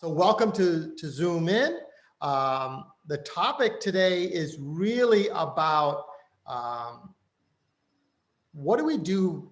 So welcome to Zoom In. The topic today is really about what do we do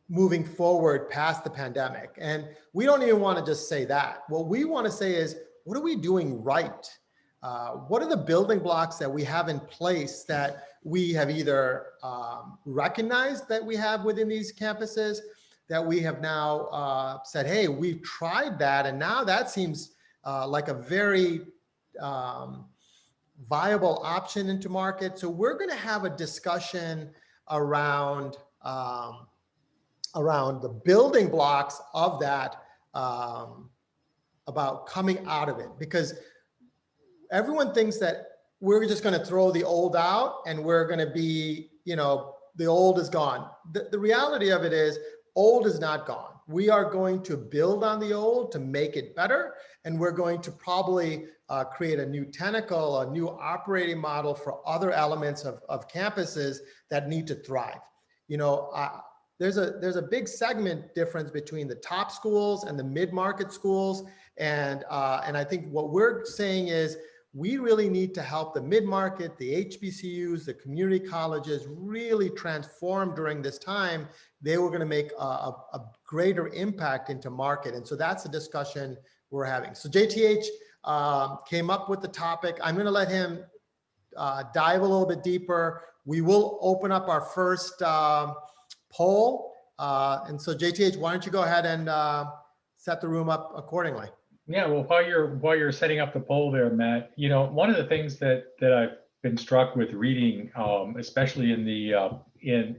moving forward past the pandemic? And we don't even want to just say that. What we want to say is, what are we doing right? What are the building blocks that we have in place that we have either recognized that we have within these campuses, that we have now said, hey, we've tried that, and now that seems like a very viable option into market. So we're going to have a discussion around the building blocks of that, about coming out of it, because everyone thinks that we're just going to throw the old out and we're going to be, the old is gone. The reality of it is, old is not gone. We are going to build on the old to make it better. And we're going to probably create a new tentacle, a new operating model for other elements of campuses that need to thrive. There's a big segment difference between the top schools and the mid-market schools. And I think what we're saying is, we really need to help the mid-market, the HBCUs, the community colleges really transform during this time. They were going to make a greater impact into market. And so that's the discussion we're having. So JTH came up with the topic. I'm going to let him dive a little bit deeper. We will open up our first poll. And so JTH, why don't you go ahead and set the room up accordingly? Yeah, well, while you're setting up the poll there, Matt, one of the things that I've been struck with reading, especially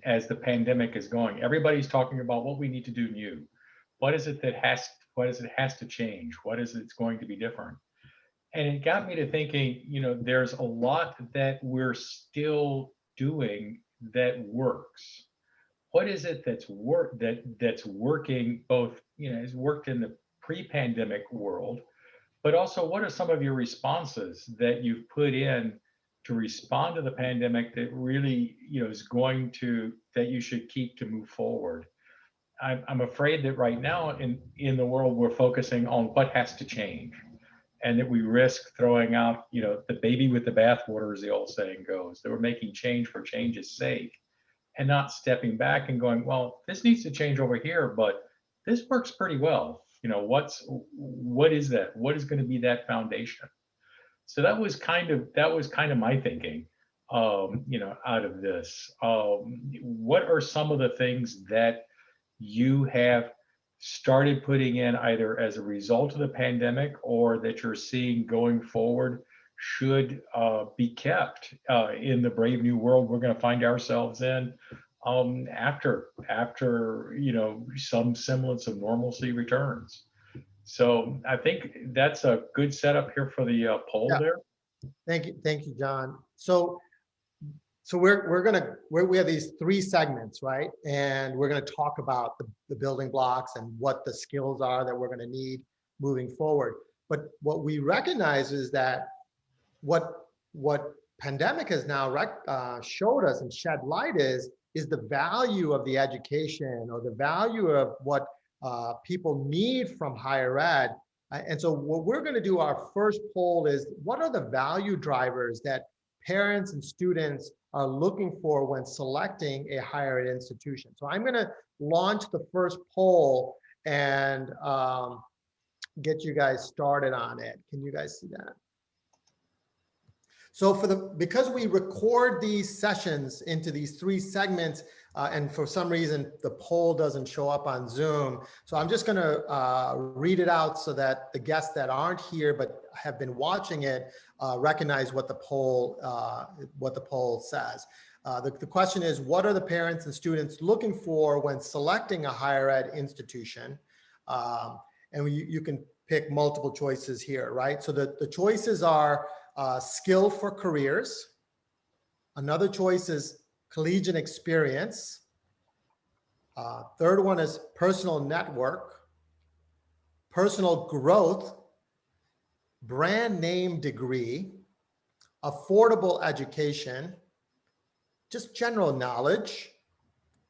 as the pandemic is going, everybody's talking about what we need to do new. What is it has to change? What is it's going to be different? And it got me to thinking, there's a lot that we're still doing that works. What is it that's working both, has worked in the pre-pandemic world, but also what are some of your responses that you've put in to respond to the pandemic that really, is going to, that you should keep to move forward? I'm afraid that right now in the world, we're focusing on what has to change, and that we risk throwing out, the baby with the bathwater, as the old saying goes, that we're making change for change's sake and not stepping back and going, well, this needs to change over here, but this works pretty well. What is that? What is going to be that foundation? So that was kind of my thinking, out of this. What are some of the things that you have started putting in either as a result of the pandemic or that you're seeing going forward should be kept in the brave new world we're going to find ourselves in after some semblance of normalcy returns? So I think that's a good setup here for the poll there. Thank you, John. So we have these three segments, right? And we're going to talk about the building blocks and what the skills are that we're going to need moving forward. But what we recognize is that what pandemic has now showed us and shed light is the value of the education, or the value of what people need from higher ed. And so what we're going to do, our first poll is, what are the value drivers that parents and students are looking for when selecting a higher ed institution? So I'm going to launch the first poll and get you guys started on it. Can you guys see that? So because we record these sessions into these three segments, and for some reason the poll doesn't show up on Zoom, so I'm just going to read it out so that the guests that aren't here but have been watching it recognize what the poll says. The question is, what are the parents and students looking for when selecting a higher ed institution? And you can pick multiple choices here, right? So the choices are skill for careers. Another choice is collegiate experience. Third one is personal network, personal growth, brand name degree, affordable education, just general knowledge,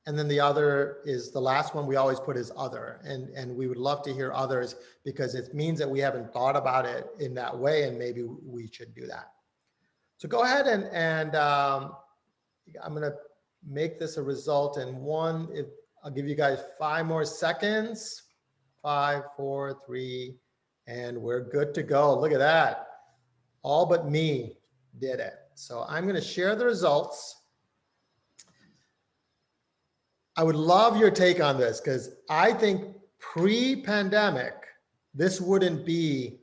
And then the other is the last one we always put is other. And we would love to hear others because it means that we haven't thought about it in that way, and maybe we should do that. So go ahead and I'm going to make this a result in one. I'll give you guys 5 more seconds. 5, 4, 3, and we're good to go. Look at that. All but me did it. So I'm going to share the results. I would love your take on this because I think pre-pandemic, this wouldn't be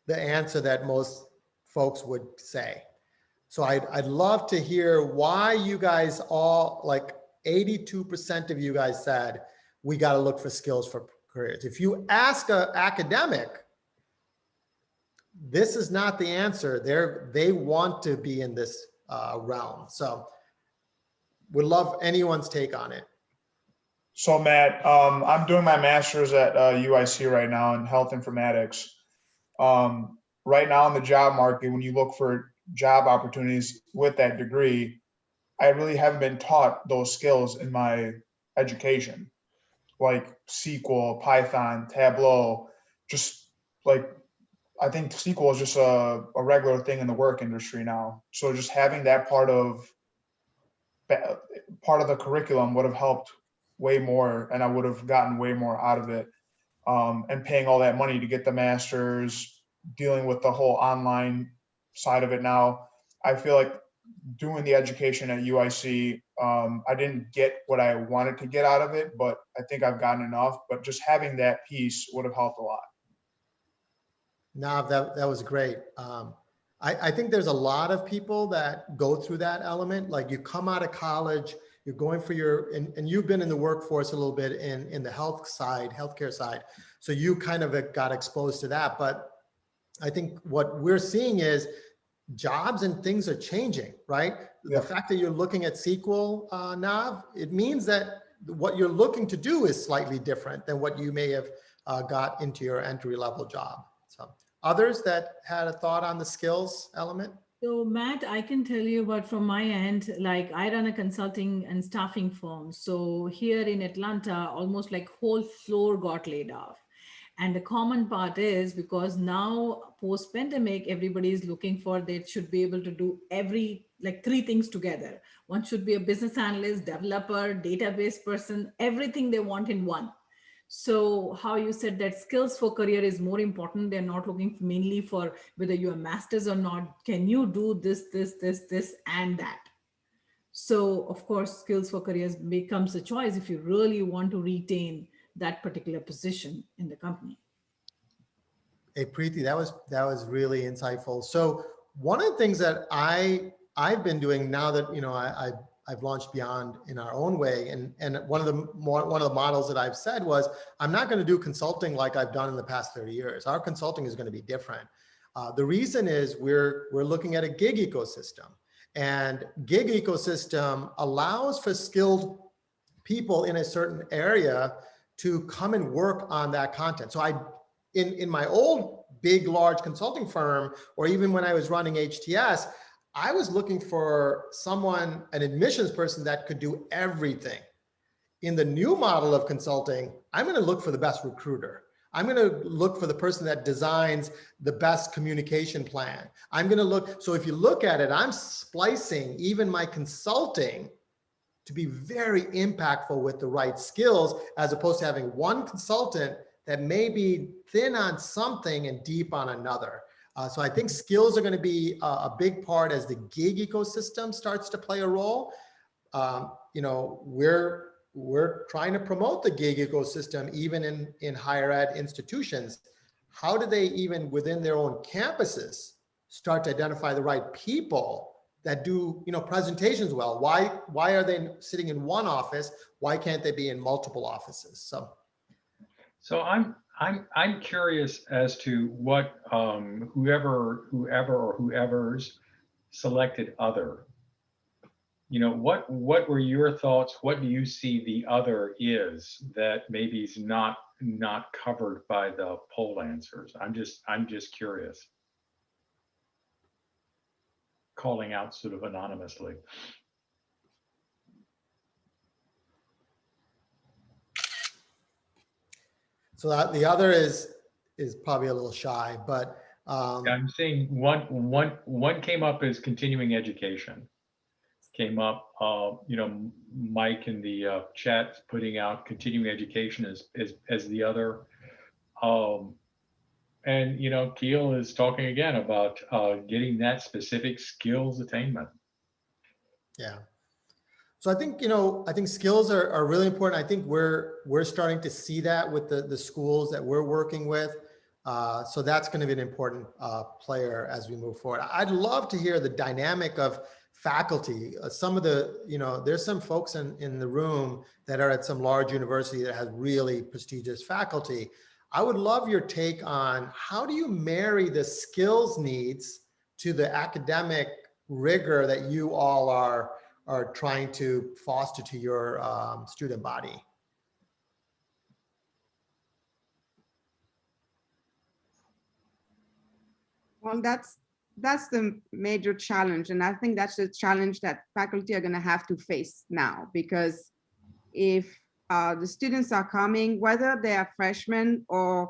the answer that most folks would say. So I'd love to hear why you guys all, like 82% of you guys said, we got to look for skills for careers. If you ask an academic, this is not the answer. They want to be in this realm. So would love anyone's take on it. So Matt, I'm doing my master's at UIC right now in health informatics. Right now in the job market, when you look for job opportunities with that degree, I really haven't been taught those skills in my education, like SQL, Python, Tableau. Just like, I think SQL is just a regular thing in the work industry now. So just having that part of the curriculum would have helped way more, and I would have gotten way more out of it. And paying all that money to get the master's, dealing with the whole online side of it now, I feel like doing the education at UIC, I didn't get what I wanted to get out of it, but I think I've gotten enough. But just having that piece would have helped a lot. No, that was great. I think there's a lot of people that go through that element. Like you come out of college, you're going for and you've been in the workforce a little bit in the healthcare side. So you kind of got exposed to that. But I think what we're seeing is jobs and things are changing, right? Yeah. The fact that you're looking at SQL, Nav, it means that what you're looking to do is slightly different than what you may have got into your entry-level job. So others that had a thought on the skills element? So Matt, I can tell you about from my end, like I run a consulting and staffing firm. So here in Atlanta, almost like whole floor got laid off. And the common part is because now post pandemic, everybody is looking for, they should be able to do like 3 things together. One should be a business analyst, developer, database person, everything they want in one. So how you said that skills for career is more important. They're not looking mainly for whether you're a master's or not. Can you do this, and that? So of course, skills for careers becomes a choice if you really want to retain that particular position in the company. Hey, Preeti, that was really insightful. So one of the things that I've been doing now that, I've launched Beyond in our own way. And one of the models that I've said was, I'm not going to do consulting like I've done in the past 30 years. Our consulting is going to be different. The reason is we're looking at a gig ecosystem, and gig ecosystem allows for skilled people in a certain area to come and work on that content. So in my old big, large consulting firm, or even when I was running HTS, I was looking for someone, an admissions person that could do everything. In the new model of consulting, I'm going to look for the best recruiter. I'm going to look for the person that designs the best communication plan. I'm going to look, so if you look at it, I'm splicing even my consulting to be very impactful with the right skills, as opposed to having one consultant that may be thin on something and deep on another. So I think skills are going to be a big part as the gig ecosystem starts to play a role. We're trying to promote the gig ecosystem even in higher ed institutions. How do they even within their own campuses start to identify the right people that do presentations well? Why are they sitting in one office? Why can't they be in multiple offices? So I'm curious as to what whoever's selected other. What were your thoughts? What do you see the other is that maybe is not covered by the poll answers? I'm just curious. Calling out sort of anonymously. So that the other is probably a little shy, but I'm seeing one came up as continuing education. Came up, Mike in the chat putting out continuing education as the other. And Keel is talking again about getting that specific skills attainment. yeah. So I think, I think skills are really important. I think we're starting to see that with the schools that we're working with. So that's going to be an important player as we move forward. I'd love to hear the dynamic of faculty. Some of the, there's some folks in the room that are at some large university that has really prestigious faculty. I would love your take on how do you marry the skills needs to the academic rigor that you all are trying to foster to your student body? Well, that's the major challenge. And I think that's the challenge that faculty are going to have to face now, because if the students are coming, whether they are freshmen or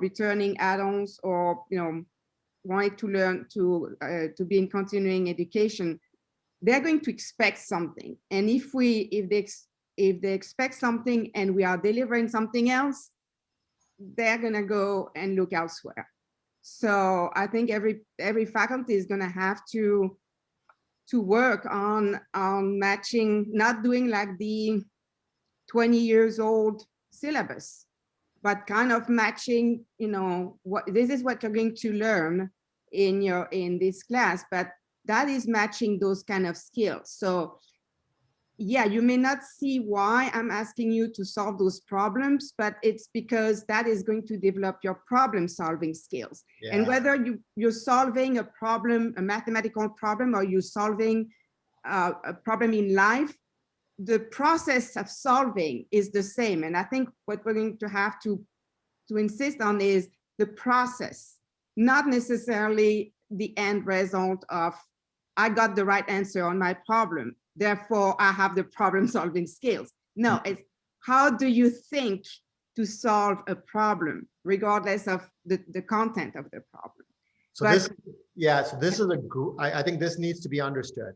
returning add-ons or, wanting to learn to be in continuing education, they're going to expect something. And if they expect something and we are delivering something else, they're going to go and look elsewhere. So I think every faculty is going to have to work on matching, not doing like the 20 years old syllabus, but kind of matching, what this is what you're going to learn in this class, but that is matching those kind of skills. So yeah, you may not see why I'm asking you to solve those problems, but it's because that is going to develop your problem solving skills. Yeah. And whether you're solving a problem, a mathematical problem, or you're solving a problem in life, the process of solving is the same. And I think what we're going to have to insist on is the process, not necessarily the end result of, I got the right answer on my problem, therefore I have the problem solving skills. No, it's how do you think to solve a problem, regardless of the content of the problem. So this is I think this needs to be understood.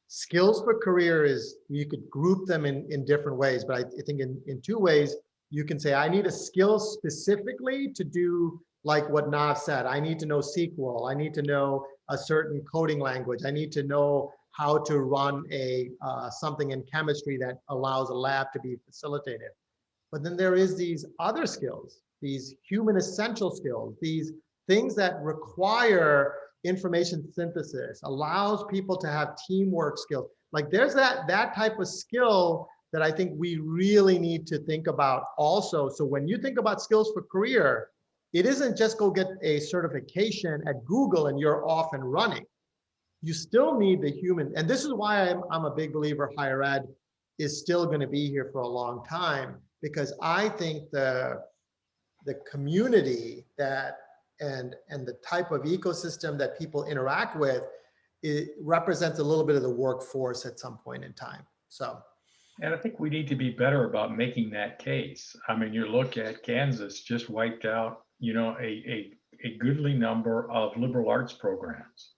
Skills for career is, you could group them in different ways, but I think in two ways, you can say, I need a skill specifically to do like what Nav said. I need to know SQL. I need to know a certain coding language. I need to know how to run something in chemistry that allows a lab to be facilitated. But then there is these other skills, these human essential skills, these things that require information synthesis, allows people to have teamwork skills. Like there's that type of skill that I think we really need to think about also. So when you think about skills for career, it isn't just go get a certification at Google and you're off and running. You still need the human. And this is why I'm a big believer higher ed is still going to be here for a long time, because I think the community that and the type of ecosystem that people interact with, it represents a little bit of the workforce at some point in time. So. And I think we need to be better about making that case. I mean, you look at Kansas just wiped out, a goodly number of liberal arts programs.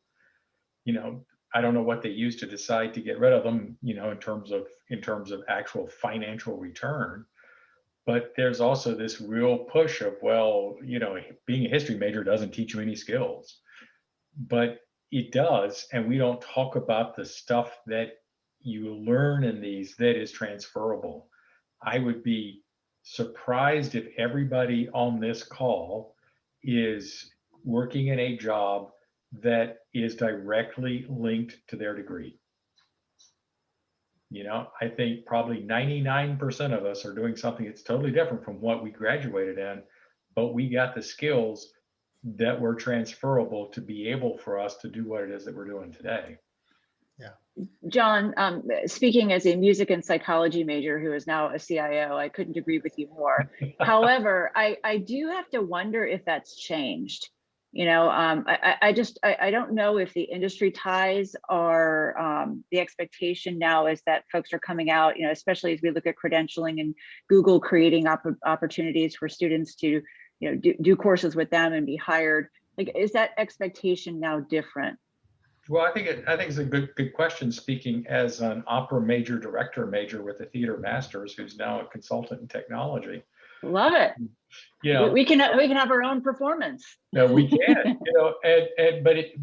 I don't know what they used to decide to get rid of them, in terms of actual financial return. But there's also this real push of, well, being a history major doesn't teach you any skills, but it does. And we don't talk about the stuff that you learn in these that is transferable. I would be surprised if everybody on this call is working in a job that is directly linked to their degree. I think probably 99% of us are doing something that's totally different from what we graduated in, but we got the skills that were transferable to be able for us to do what it is that we're doing today. Yeah. John, speaking as a music and psychology major who is now a CIO, I couldn't agree with you more. However, I do have to wonder if that's changed. I don't know if the industry ties are, the expectation now is that folks are coming out, especially as we look at credentialing and Google creating opportunities for students to, do courses with them and be hired. Like, is that expectation now different? Well, I think it's a good question. Speaking as an opera major, director major with a theater master's, who's now a consultant in technology. Love it. We can have our own performance. No, we can.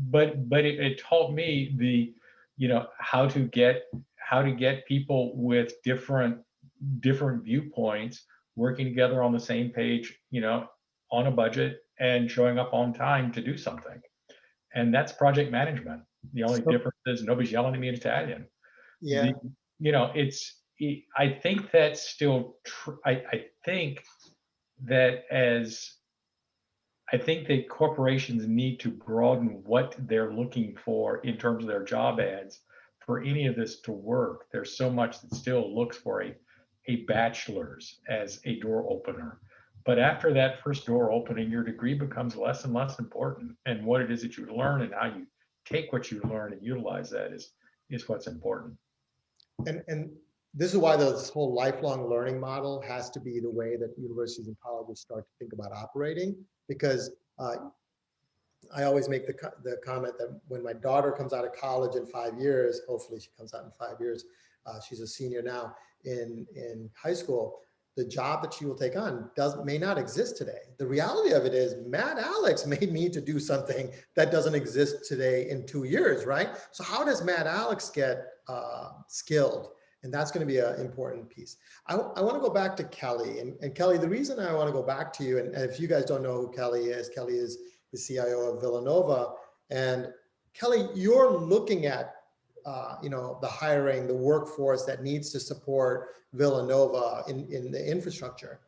But it taught me how to get people with different viewpoints working together on the same page, on a budget and showing up on time to do something. And that's project management. The only difference is nobody's yelling at me in Italian. Yeah. I think that's still true. I think that corporations need to broaden what they're looking for in terms of their job ads for any of this to work. There's so much that still looks for a bachelor's as a door opener. But after that first door opening, your degree becomes less and less important. And what it is that you learn and how you take what you learn and utilize that is what's important. And this is why this whole lifelong learning model has to be the way that universities and colleges start to think about operating, because I always make the comment that when my daughter comes out of college in 5 years, hopefully she comes out in 5 years, she's a senior now in high school, the job that she will take on may not exist today. The reality of it is Matt Alex may need to do something that doesn't exist today in 2 years, right? So how does Matt Alex get skilled? And that's going to be an important piece. I want to go back to Kelly. And Kelly, the reason I want to go back to you, and if you guys don't know who Kelly is the CIO of Villanova. And Kelly, you're looking at the hiring, the workforce that needs to support Villanova in the infrastructure.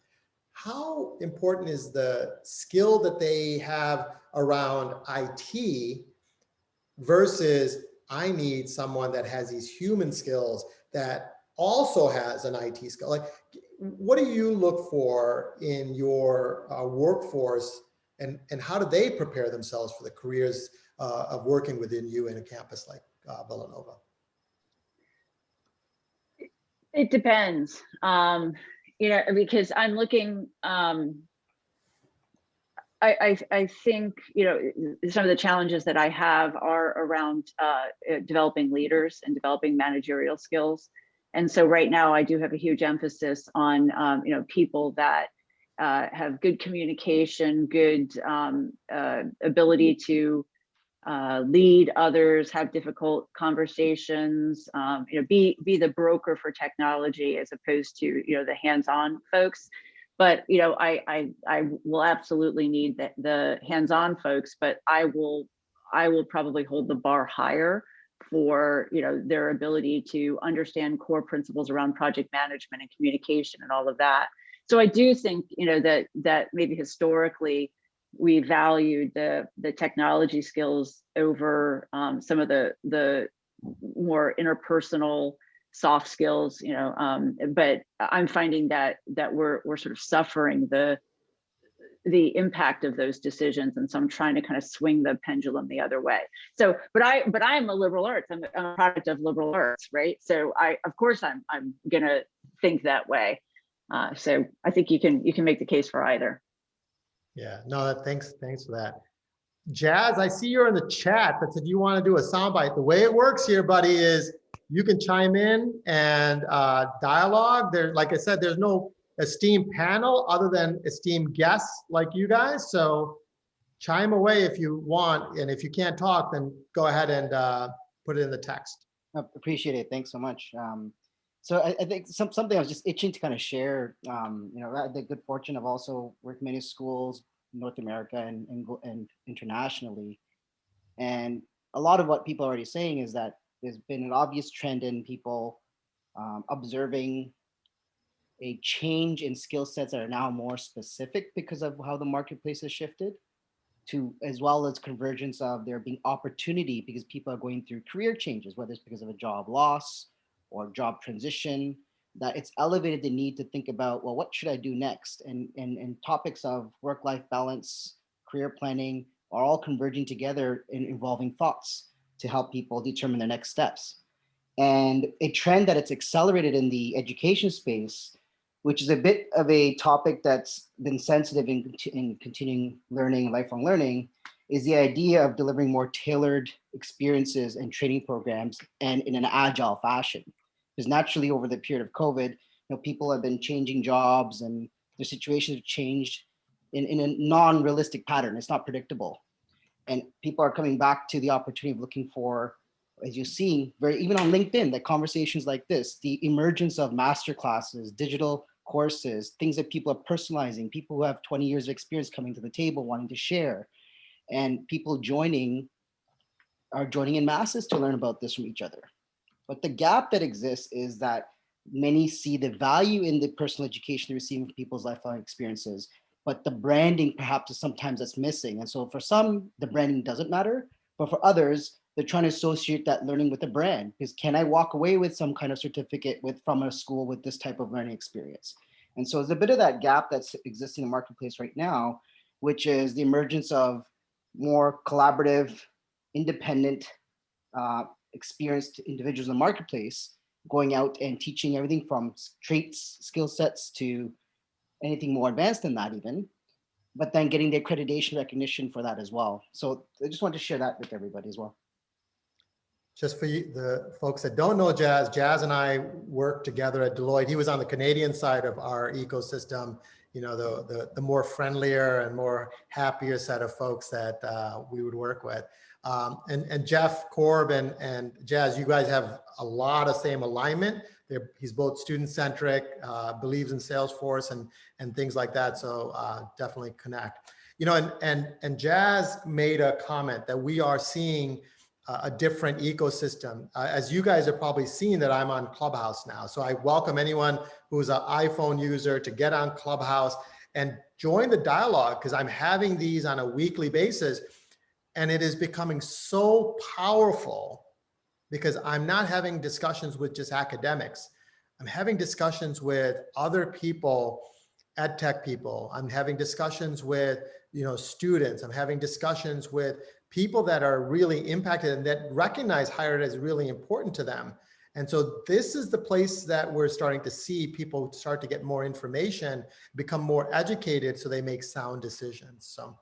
How important is the skill that they have around IT versus I need someone that has these human skills that also has an IT skill? Like, what do you look for in your workforce, and how do they prepare themselves for the careers of working within you in a campus like Villanova? It depends, because I'm looking, I think, some of the challenges that I have are around developing leaders and developing managerial skills. And so right now I do have a huge emphasis on, people that have good communication, good ability to lead others, have difficult conversations, be the broker for technology as opposed to, the hands-on folks. But, I will absolutely need the hands-on folks, but I will probably hold the bar higher for, their ability to understand core principles around project management and communication and all of that. So I do think, that maybe historically we valued the technology skills over some of the more interpersonal soft skills, but I'm finding that we're sort of suffering the impact of those decisions, and so I'm trying to kind of swing the pendulum the other way. So, but I'm a liberal arts. I'm a product of liberal arts, right? So of course I'm gonna think that way. So I think you can make the case for either. Yeah, no, thanks for that. Jazz, I see you're in the chat that said you want to do a soundbite. The way it works here, buddy, is you can chime in and dialogue. There, like I said, there's no esteemed panel other than esteemed guests like you guys. So chime away if you want, and if you can't talk, then go ahead and put it in the text. I appreciate it. Thanks so much. So I think something I was just itching to kind of share. I had the good fortune of also working many schools in North America and internationally. And a lot of what people are already saying is that there's been an obvious trend in people observing a change in skill sets that are now more specific because of how the marketplace has shifted, to as well as convergence of there being opportunity because people are going through career changes, whether it's because of a job loss or job transition, that it's elevated the need to think about, well, what should I do next? And topics of work-life balance, career planning are all converging together in involving thoughts to help people determine their next steps. And a trend that it's accelerated in the education space, which is a bit of a topic that's been sensitive in continuing learning and lifelong learning, is the idea of delivering more tailored experiences and training programs and in an agile fashion. Because naturally over the period of COVID, people have been changing jobs and their situations have changed in a non-realistic pattern. It's not predictable. And people are coming back to the opportunity of looking for, as you've seen, even on LinkedIn, that conversations like this, the emergence of master classes, digital courses, things that people are personalizing, people who have 20 years of experience coming to the table wanting to share, and people are joining in masses to learn about this from each other. But the gap that exists is that many see the value in the personal education they receive from people's lifelong experiences, but the branding perhaps is sometimes that's missing. And so for some, the branding doesn't matter, but for others, they're trying to associate that learning with a brand. Because can I walk away with some kind of certificate from a school with this type of learning experience? And so there's a bit of that gap that's existing in the marketplace right now, which is the emergence of more collaborative, independent, experienced individuals in the marketplace going out and teaching everything from traits, skill sets to anything more advanced than that even, but then getting the accreditation recognition for that as well. So I just wanted to share that with everybody as well. Just for you, the folks that don't know Jazz and I worked together at Deloitte. He was on the Canadian side of our ecosystem, the more friendlier and more happier set of folks that we would work with. And Jeff Korb and Jazz, you guys have a lot of same alignment. He's both student-centric, believes in Salesforce and things like that. So definitely connect. And Jazz made a comment that we are seeing a different ecosystem. As you guys have probably seen that I'm on Clubhouse now. So I welcome anyone who's an iPhone user to get on Clubhouse and join the dialogue, because I'm having these on a weekly basis. And it is becoming so powerful because I'm not having discussions with just academics. I'm having discussions with other people, ed tech people. I'm having discussions with students. I'm having discussions with people that are really impacted and that recognize higher ed as really important to them. And so this is the place that we're starting to see people start to get more information, become more educated so they make sound decisions. So.